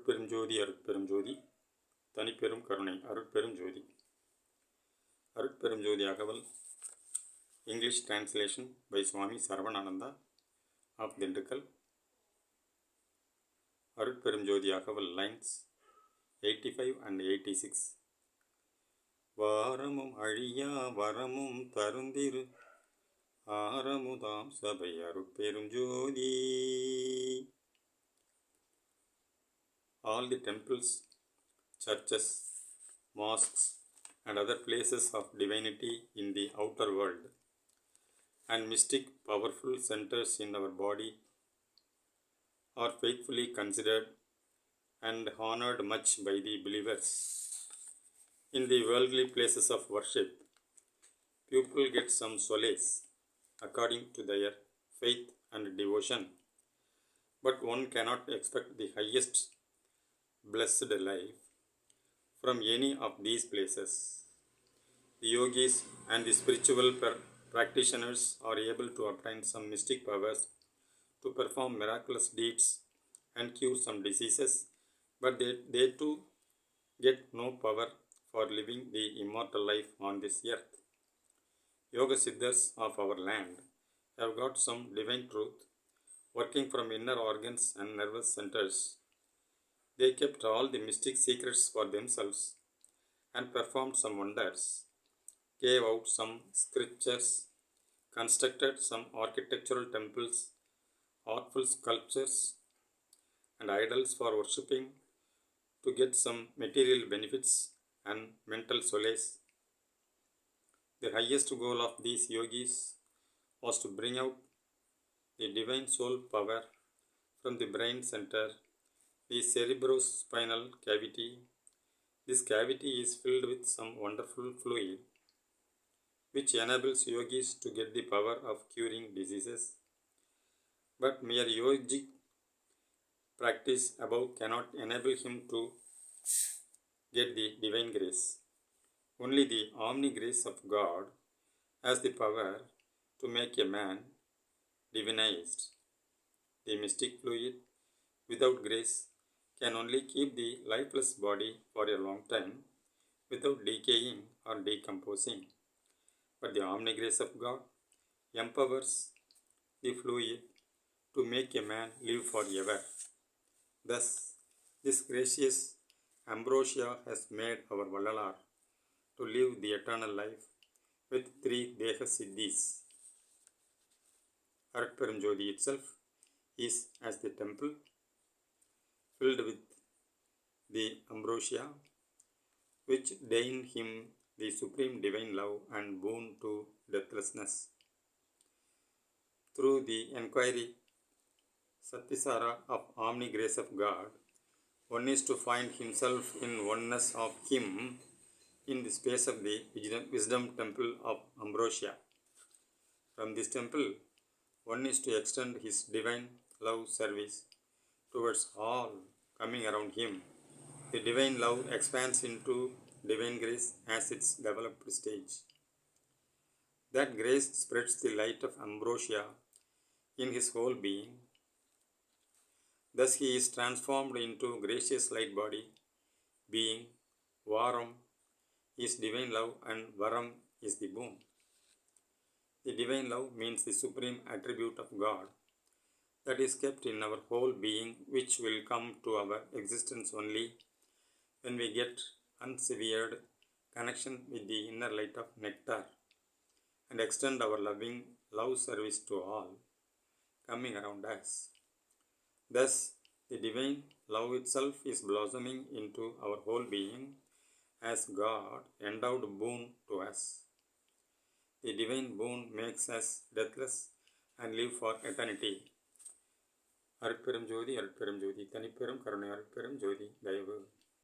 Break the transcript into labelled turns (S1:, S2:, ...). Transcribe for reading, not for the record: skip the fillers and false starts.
S1: அருட்பெரும் ஜோதி அருட்பெரும் ஜோதி தனிப்பெரும் கருணை அருட்பெரும் ஜோதி. அருட்பெரும் ஜோதி அகவல் English translation by Swami Sarvanananda of Dindukkal. அருட்பெரும் ஜோதி அகவல் lines 85 and 86. வாரமும் அழியா வரமும் தருந்திரு ஆரமுதாம் சபை அருட்பெரும் ஜோதி. All the temples, churches, mosques and other places of divinity in the outer world and mystic powerful centers in our body are faithfully considered and honored much by the believers. In the worldly places of worship, people get some solace according to their faith and devotion, but one cannot expect the highest blessed life from any of these places. The yogis and the spiritual practitioners are able to obtain some mystic powers to perform miraculous deeds and cure some diseases, but they too get no power for living the immortal life on this earth. Yoga Siddhas of our land have got some divine truth working from inner organs and nervous centers. They kept all the mystic secrets for themselves and performed some wonders, gave out some scriptures, constructed some architectural temples, artful sculptures, and idols for worshipping to get some material benefits and mental solace. The highest goal of these yogis was to bring out the divine soul power from the brain center, the cerebrospinal cavity. This cavity is filled with some wonderful fluid which enables yogis to get the power of curing diseases. But mere yogic practice above cannot enable him to get the divine grace. Only the omni grace of God has the power to make a man divinized. The mystic fluid without grace can only keep the lifeless body for a long time without decaying or decomposing. But the omni grace of God empowers the fluid to make a man live forever. Thus, this gracious ambrosia has made our Vallalar to live the eternal life with 3 Deha Siddhis. Arutperum Jodi itself is as the temple filled with the ambrosia, which deign him the supreme divine love and boon to deathlessness. Through the enquiry Satvisara of omni grace of God, one is to find himself in oneness of him in the space of the wisdom temple of ambrosia. From this temple, one is to extend his divine love service towards all coming around him. The divine love expands into divine grace as its developed stage. That grace spreads the light of ambrosia in his whole being. Thus he is transformed into gracious light body, being Varam is divine love and Varam is the boon. The divine love means the supreme attribute of God that is kept in our whole being, which will come to our existence only when we get unsevered connection with the inner light of nectar and extend our loving love service to all coming around us. Thus, the divine love itself is blossoming into our whole being as God endowed boon to us. The divine boon makes us deathless and live for eternity. அருட்பெரும் ஜோதி அருட்பெரும் ஜோதி தனிப்பெரும் கருணை அருட்பெரும் ஜோதி தயவு.